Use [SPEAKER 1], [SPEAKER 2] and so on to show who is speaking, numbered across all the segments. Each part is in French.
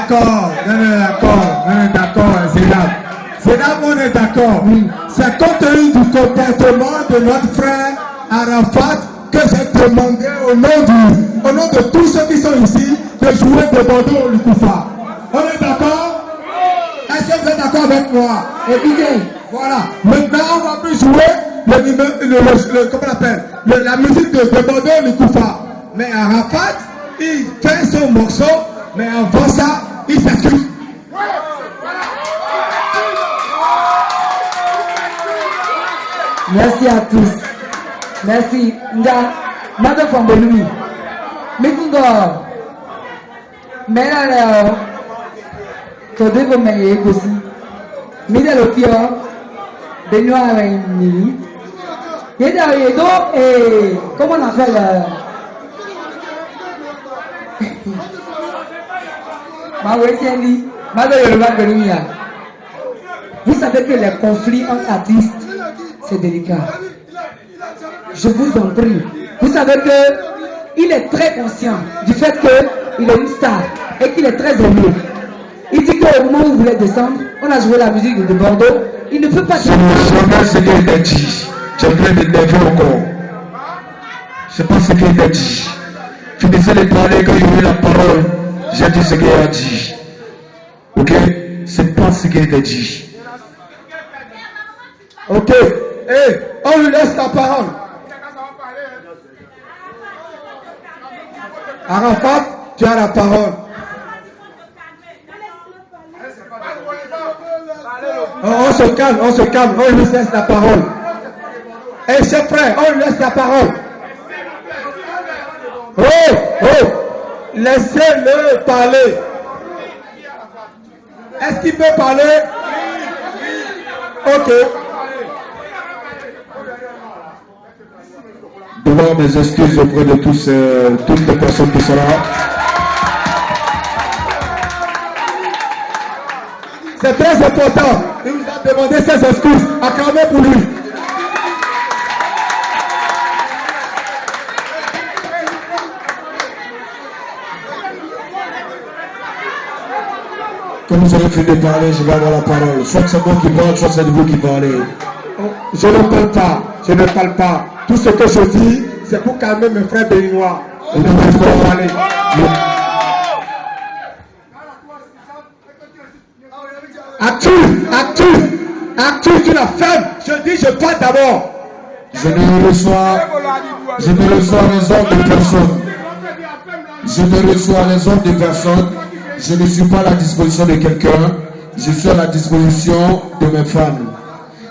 [SPEAKER 1] d'accord, Zénab, on est d'accord. C'est compte tenu du comportement de notre frère Arafat que j'ai demandé au nom de tous ceux qui sont ici de jouer de Bordeaux au Lukoufa. On est d'accord? Est-ce que vous êtes d'accord avec moi? Et bien, voilà. Maintenant, on va plus jouer comment on appelle la musique de Bordeaux au Lukoufa. Mais Arafat, il fait son morceau, mais avant ça, il s'excuse.
[SPEAKER 2] Merci à tous. Merci. Madame Fambeloui. Mekungo. Mera Kodego Maye Gosi. Mida Lopio. Benoît Rémi. Yeda Yedo et comment on appelle Mawetieni. Madame Yoruba Belouia. Vous savez que les conflits entre artistes, c'est délicat. Je vous en prie. Vous savez qu'il est très conscient du fait qu'il est une star et qu'il est très aimé. Il dit qu'au moment où vous voulez descendre, on a joué la musique de Bordeaux. Il ne peut pas...
[SPEAKER 3] Je ne sais pas ce qu'il a dit. J'ai plein de nerveux encore. Je ne sais pas ce qu'il a dit. Finissez de parler quand j'ai eu la parole. J'ai dit ce qu'il a dit. Ok? C'est pas ce qu'il a dit.
[SPEAKER 1] Ok. Hey, on lui laisse la parole. Arafat, tu as la parole. On se calme, on lui laisse la parole. Hey, chef frère, on lui laisse la parole. Oh, laissez-le parler. Est-ce qu'il peut parler? Ok.
[SPEAKER 3] Devant mes excuses auprès de toutes les personnes qui sont là.
[SPEAKER 1] C'est très important. Il vous a demandé ses excuses. Acclamez pour lui.
[SPEAKER 3] Quand vous aurez fini de parler, je vais avoir la parole. Soit c'est moi qui parle, soit c'est vous qui parlez.
[SPEAKER 1] Je ne parle pas. Tout ce que je dis, c'est pour calmer mes frères béninois.
[SPEAKER 3] On ne peut pas parler.
[SPEAKER 1] Actu, tu la fermes. Je dis, je parle d'abord.
[SPEAKER 3] Je ne reçois les ordres de personne. Je ne reçois les ordres de personne. Je ne suis pas à la disposition de quelqu'un. Je suis à la disposition de mes fans.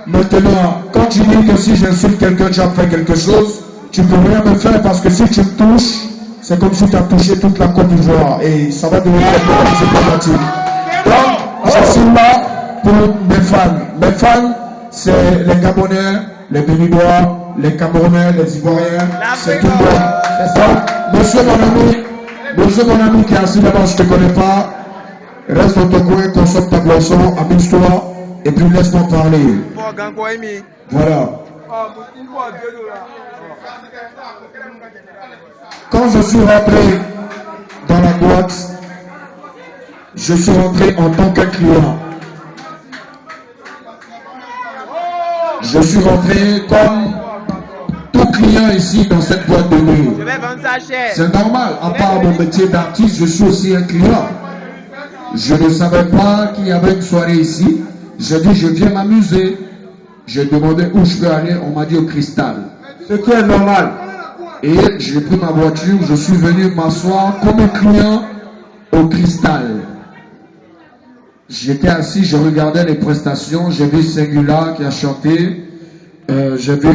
[SPEAKER 3] Maintenant, quand tu dis que si j'insulte quelqu'un, tu as fait quelque chose, tu ne peux rien me faire parce que si tu me touches, c'est comme si tu as touché toute la Côte d'Ivoire et ça va devenir plus problématique. Donc, je suis là pour mes fans. Mes fans, c'est les Gabonais, les Béninois, les Camerounais, les Ivoiriens, c'est tout le monde. Monsieur mon ami qui est assis là-bas, je ne te connais pas. Reste dans ton coin, consomme ta boisson, amuse-toi et puis laisse-moi parler. Voilà. Quand je suis rentré dans la boîte, je suis rentré en tant que client. Je suis rentré comme tout client ici dans cette boîte de nuit. C'est normal, à part mon métier d'artiste, je suis aussi un client. Je ne savais pas qu'il y avait une soirée ici. J'ai dit, je viens m'amuser. J'ai demandé où je peux aller. On m'a dit au Cristal.
[SPEAKER 1] Ce qui est normal.
[SPEAKER 3] Et j'ai pris ma voiture. Je suis venu m'asseoir comme un client au Cristal. J'étais assis, je regardais les prestations. J'ai vu Singula qui a chanté. J'ai vu...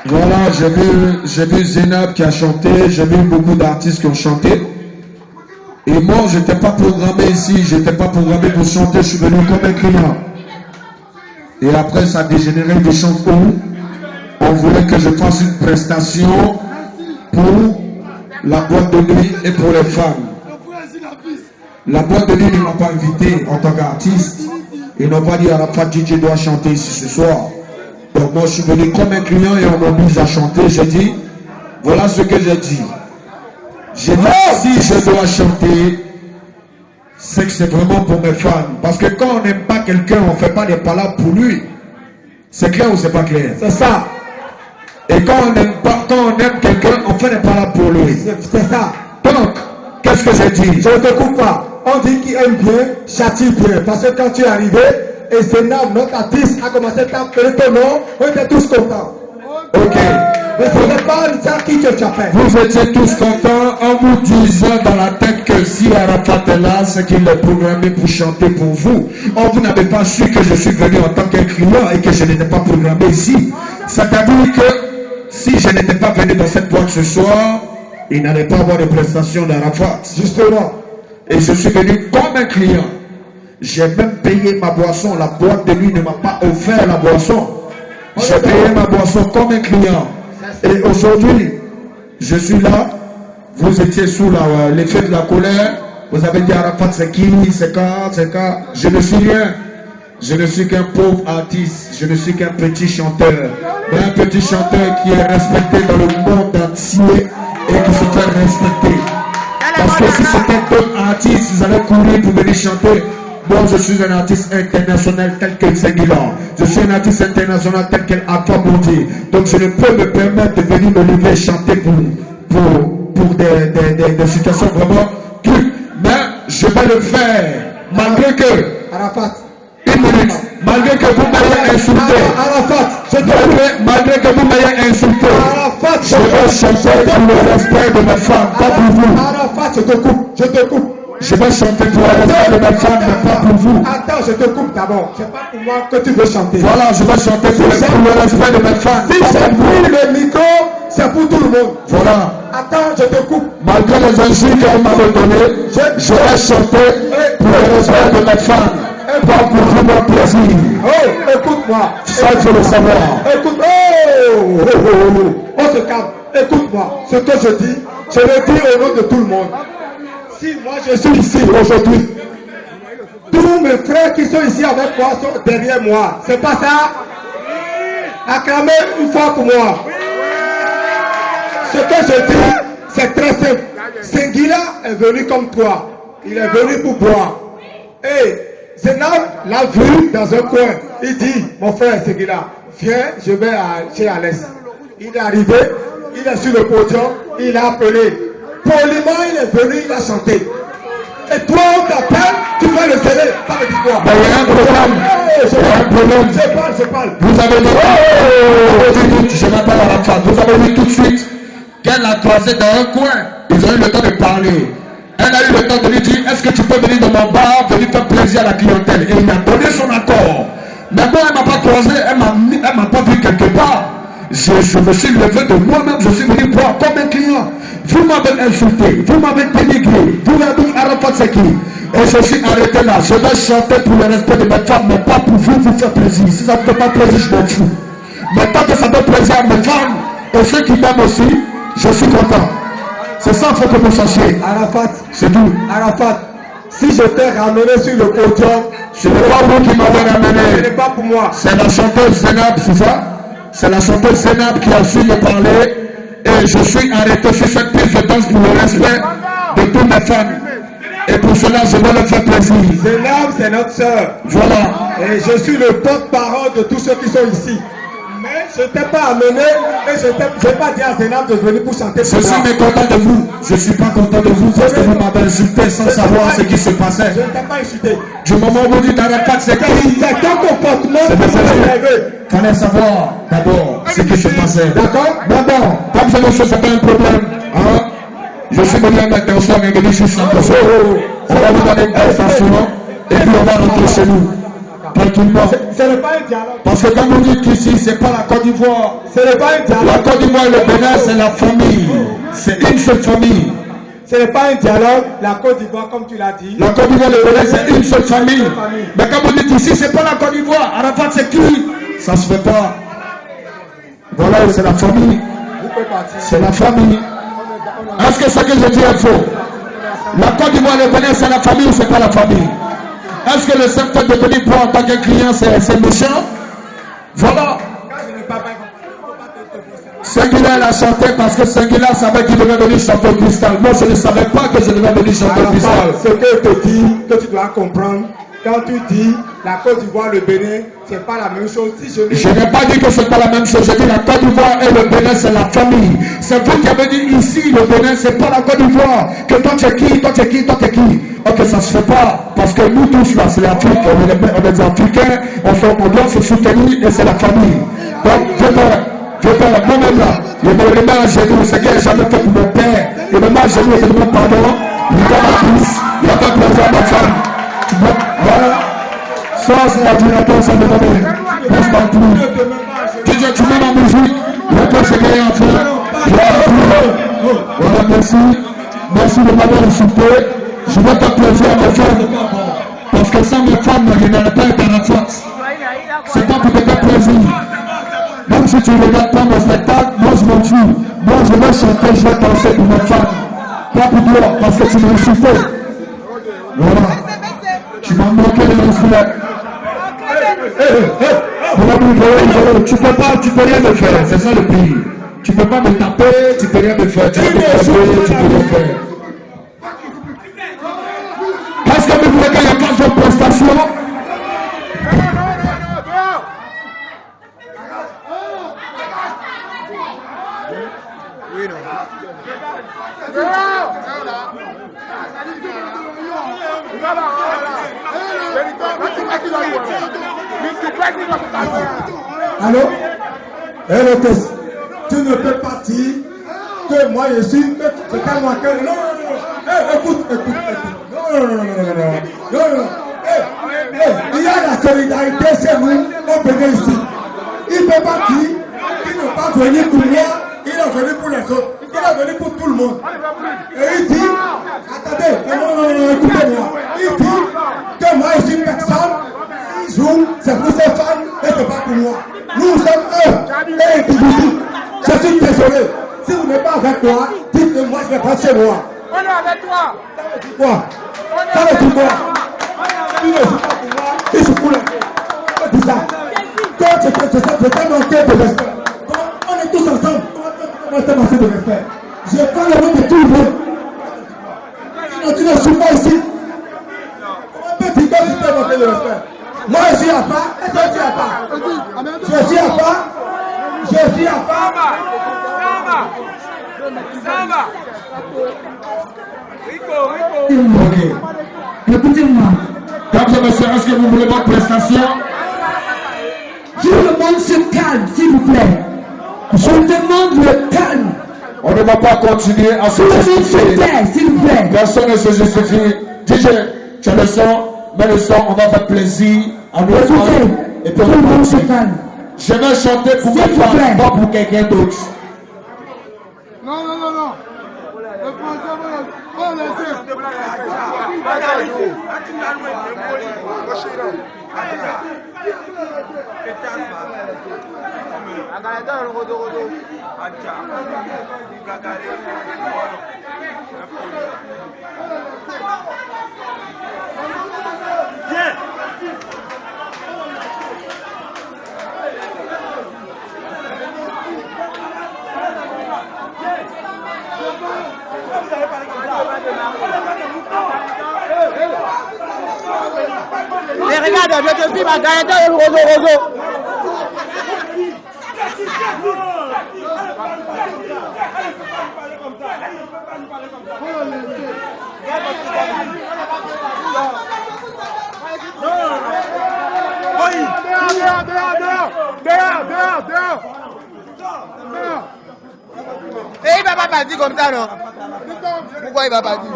[SPEAKER 3] Voilà, j'ai vu Zénab qui a chanté, j'ai vu beaucoup d'artistes qui ont chanté. Et moi, je n'étais pas programmé ici, je n'étais pas programmé pour chanter, je suis venu comme un client. Et après, ça a dégénéré de chansons. On voulait que je fasse une prestation pour la boîte de nuit et pour les femmes. La boîte de nuit ne m'a pas invité en tant qu'artiste. Ils n'ont pas dit Arafat DJ doit chanter ici ce soir. Donc moi je suis venu comme un client et on m'oblige à chanter. J'ai dit, voilà ce que j'ai dit. J'ai dit, si je dois chanter, c'est que c'est vraiment pour mes fans. Parce que quand on n'aime pas quelqu'un, on ne fait pas des palabres pour lui. C'est clair ou c'est pas clair?
[SPEAKER 1] C'est ça.
[SPEAKER 3] Et quand on aime quelqu'un, on fait des palabres pour lui.
[SPEAKER 1] C'est ça.
[SPEAKER 3] Donc, qu'est-ce que j'ai dit?
[SPEAKER 1] Je ne te coupe pas. On dit qu'il aime bien, châtie bien. Parce que quand tu es arrivé, et Zenab, notre artiste, a commencé à t'appeler ton nom, on était tous contents.
[SPEAKER 3] Ok.
[SPEAKER 1] Mais ce n'est pas ça qui te fait.
[SPEAKER 3] Vous étiez tous contents en vous disant dans la tête que si Arafat est là, c'est qu'il est programmé pour chanter pour vous. Or, vous n'avez pas su que je suis venu en tant qu'un client et que je n'étais pas programmé ici. C'est-à-dire que si je n'étais pas venu dans cette boîte ce soir, il n'allait pas avoir de prestation d'Arafat.
[SPEAKER 1] Justement.
[SPEAKER 3] Et je suis venu comme un client. J'ai même payé ma boisson. La boîte de nuit ne m'a pas offert la boisson. J'ai payé ma boisson comme un client. Et aujourd'hui, je suis là. Vous étiez sous l'effet de la colère. Vous avez dit Arafat c'est qui, c'est quand. Je ne suis rien. Je ne suis qu'un pauvre artiste. Je ne suis qu'un petit chanteur. Mais un petit chanteur qui est respecté dans le monde entier et qui se fait respecter. Parce que si c'était d'autres artistes, vous allez courir pour venir chanter. Moi, je suis un artiste international tel que Seguila. Je suis un artiste international tel que Alpha Bondi. Donc, je ne peux me permettre de venir me lever et chanter pour des situations vraiment trucs. Mais je vais le faire. Malgré que.
[SPEAKER 1] Arafat.
[SPEAKER 3] Une minute. Malgré que vous m'ayez insulté.
[SPEAKER 1] Arafat.
[SPEAKER 3] Malgré que vous m'ayez insulté.
[SPEAKER 1] Arafat.
[SPEAKER 3] Je vais chanter pour le respect de mes femmes, pas pour vous.
[SPEAKER 1] Arafat, je te coupe.
[SPEAKER 3] Je vais chanter pour le respect de mes femmes, mais pas pour vous.
[SPEAKER 1] Attends, je te coupe d'abord. C'est pas pour moi que tu veux chanter.
[SPEAKER 3] Voilà, je vais chanter pour le respect de mes femmes.
[SPEAKER 1] Si j'ai pris le micro, c'est pour tout le monde.
[SPEAKER 3] Voilà.
[SPEAKER 1] Attends, je te coupe.
[SPEAKER 3] Malgré les insultes qu'on m'avait données, je vais chanter pour le respect de mes femmes. Pas pour vous, mon plaisir.
[SPEAKER 1] Oh, écoute-moi.
[SPEAKER 3] Ça, il faut le savoir.
[SPEAKER 1] Écoute, on se calme. Écoute-moi. Ce que je dis, je le dis au nom de tout le monde. Si moi je suis ici aujourd'hui, tous mes frères qui sont ici avec moi sont derrière moi. C'est pas ça? Acclamez une fois pour moi. Ce que je dis, c'est très simple. Senghila est venu comme toi. Il est venu pour boire. Et Zenab l'a vu dans un coin. Il dit, mon frère Senghila, viens, je vais chez Alès. Il est arrivé, il est sur le podium, il a appelé. Poliment, il est venu, il a chanté. Et toi, on t'appelle, tu vas le sceller. Parle de quoi?
[SPEAKER 3] Il y a un problème.
[SPEAKER 1] Je parle.
[SPEAKER 3] Vous avez dit, je m'appelle Arafat. Vous avez dit tout de suite qu'elle l'a croisé dans un coin. Ils ont eu le temps de parler. Elle a eu le temps de lui dire, est-ce que tu peux venir dans mon bar, venir faire plaisir à la clientèle? Et il a donné son accord. Mais moi, elle ne m'a pas croisé, elle m'a pas vu quelque part. Je me suis levé de moi-même, je suis venu voir comme un client. Vous m'avez insulté, vous m'avez dénigré, vous m'avez dit Arafat c'est qui? Et je suis arrêté là. Je vais chanter pour le respect de mes femmes, mais pas pour vous faire plaisir. Si ça ne fait pas plaisir, je m'en fous. Mais tant que ça fait plaisir à mes femmes et ceux qui m'aiment aussi, je suis content. C'est ça qu'il faut que vous sachiez.
[SPEAKER 1] Arafat,
[SPEAKER 3] c'est tout.
[SPEAKER 1] Arafat, si je t'ai ramené sur le podium,
[SPEAKER 3] ce n'est pas vous qui m'avez ramené.
[SPEAKER 1] Ce n'est pas pour moi.
[SPEAKER 3] C'est la chanteuse Zenab, c'est ça? C'est la chanteuse Zenab qui a su me parler. Et je suis arrêté sur cette piste de danse pour le respect de toutes mes femmes. Et pour cela, je vais leur faire plaisir.
[SPEAKER 1] Zenab, c'est notre soeur.
[SPEAKER 3] Voilà.
[SPEAKER 1] Et je suis le porte-parole de tous ceux qui sont ici. Mais je ne t'ai pas amené et je n'ai pas dit à Zenab de venir pour chanter.
[SPEAKER 3] Je suis mécontent de vous. Je ne suis pas content de vous parce que vous m'avez insulté sans savoir ce qui se passait.
[SPEAKER 1] Je ne t'ai pas insulté.
[SPEAKER 3] Du moment où vous dites Arafat, c'est qui?
[SPEAKER 1] C'est ton comportement
[SPEAKER 3] qui
[SPEAKER 1] vous énervé.
[SPEAKER 3] Il fallait savoir d'abord ce qui se passait.
[SPEAKER 1] D'accord?
[SPEAKER 3] D'abord, comme c'est des choses, c'est pas un problème. Hein? Je suis venu à l'intention, mais je suis 100%. On va vous donner une intention et puis on va rentrer chez nous. Tranquillement.
[SPEAKER 1] Ce n'est pas un dialogue.
[SPEAKER 3] Parce que quand vous dites qu'ici, c'est pas la Côte d'Ivoire.
[SPEAKER 1] Ce n'est pas un dialogue.
[SPEAKER 3] La Côte d'Ivoire et le Bénin, c'est la famille. C'est une seule famille.
[SPEAKER 1] Ce n'est pas un dialogue. La Côte d'Ivoire, comme tu l'as dit.
[SPEAKER 3] La Côte d'Ivoire et le Bénin, c'est une seule famille. Mais quand vous dites ici, c'est pas la Côte d'Ivoire. Arafat, c'est qui? Ça se fait pas. Voilà, c'est la famille. C'est la famille. Est-ce que ce que je dis est faux? La Côte d'Ivoire et le Bénin, c'est la famille ou c'est pas la famille? Est-ce que le simple fait de venir boire en tant que client, c'est méchant? Voilà. Singular l'a chanté parce que Singular savait qu'il devait venir chanter au cristal. Moi, je ne savais pas que je devais venir chanter au cristal.
[SPEAKER 1] Ce que je te dis, que tu dois comprendre, quand tu dis la Côte d'Ivoire, le Bénin, c'est pas la même chose. Si je
[SPEAKER 3] n'ai pas dit que c'est pas la même chose. Je dis la Côte d'Ivoire et le Bénin, c'est la famille. C'est vous qui avez dit ici, le Bénin, c'est pas la Côte d'Ivoire. Que toi tu es qui, toi tu es qui, toi tu es qui. Ok, ça se fait pas. Parce que nous tous là, c'est l'Afrique. On est des Africains. On doit se soutenir et c'est la famille. Donc, je parle moi-même là. Je me remets à genoux. C'est que j'ai jamais fait pour mon père. Je me mets à genoux et je demande pardon. Il y a pas plus. Il n'y a pas plaisir à ma femme. Voilà. Ça, c'est la direction, ça me donne. Pense pas plus. Tu mets ma musique. Le peu, c'est qu'il y a à faire. Voilà, merci. Merci de m'avoir insulté. Je vais faire plaisir à ma femme. Parce que sans mes femmes, je n'allais pas être à la force. C'est pas pour te faire plaisir. Même si tu ne regardes pas mon spectacle, moi je m'en fous. Moi je vais chanter, je vais danser pour ma femme. Pas pour toi, parce que tu m'as insulté. Voilà. Tu m'as manqué de respect. Tu peux rien me faire, c'est ça le pire. Tu peux pas me taper, tu peux rien me faire. Tu peux me taper, tu peux rien faire. Est-ce que vous voulez qu'il y ait pas de prestation?
[SPEAKER 4] Oui, non.
[SPEAKER 1] Allô? Hello, tu ne peux pas dire que moi je suis. C'est pas moi que. Non. Écoute. Non. Il y a la solidarité chez nous au Bénin ici. Il ne peut pas dire qu'il ne peut pas venir pour moi, il est venu pour les autres. Il est venu pour tout le monde. Et il dit, attendez, non, écoutez-moi. Il dit que moi je suis personne. Il joue, c'est pour ses fans et c'est pas pour moi. Nous sommes eux et individus. Je suis désolé. Si vous n'êtes pas avec moi, dites-le moi, je vais pas chez moi.
[SPEAKER 4] On est avec toi.
[SPEAKER 1] Quoi? Ça veut dire quoi? Il ne joue pas pour moi, il joue pour les autres. C'est ça. Toi, tu t'es manqué de respect. On est tous ensemble. On t'es manqué de respect. Je prends le nom de tout le monde. Sinon, tu ne joues pas ici. Comment peux-tu dire que tu t'es manqué de respect? Moi, je suis à part, et toi, tu es à part. Je suis à part.
[SPEAKER 4] Samba.
[SPEAKER 2] Écoutez-moi.
[SPEAKER 3] Mesdames et messieurs, est-ce que vous voulez votre prestation?
[SPEAKER 2] Tout le monde se calme, s'il vous plaît. Je demande le calme.
[SPEAKER 3] On ne va pas continuer à se
[SPEAKER 2] Tout le monde se
[SPEAKER 3] justifier.
[SPEAKER 2] tait, s'il vous plaît.
[SPEAKER 3] Personne ne se justifie. DJ, tu as le son, mets le son, on va faire plaisir à nos
[SPEAKER 2] Écoutez,
[SPEAKER 3] femmes. Et puis
[SPEAKER 2] tout le
[SPEAKER 3] on va
[SPEAKER 2] monde se
[SPEAKER 3] continuer.
[SPEAKER 2] calme.
[SPEAKER 3] Je vais chanter pour
[SPEAKER 2] S'il
[SPEAKER 3] ma
[SPEAKER 2] vous
[SPEAKER 3] femme,
[SPEAKER 2] plaît.
[SPEAKER 3] pas pour quelqu'un d'autre.
[SPEAKER 4] Non. Le français, on le sait.
[SPEAKER 5] Mais regarde, je te filme à Gaëtan et Rozo.
[SPEAKER 4] Dehors.
[SPEAKER 5] Et il va pas partir comme ça, non? Pourquoi il va partir?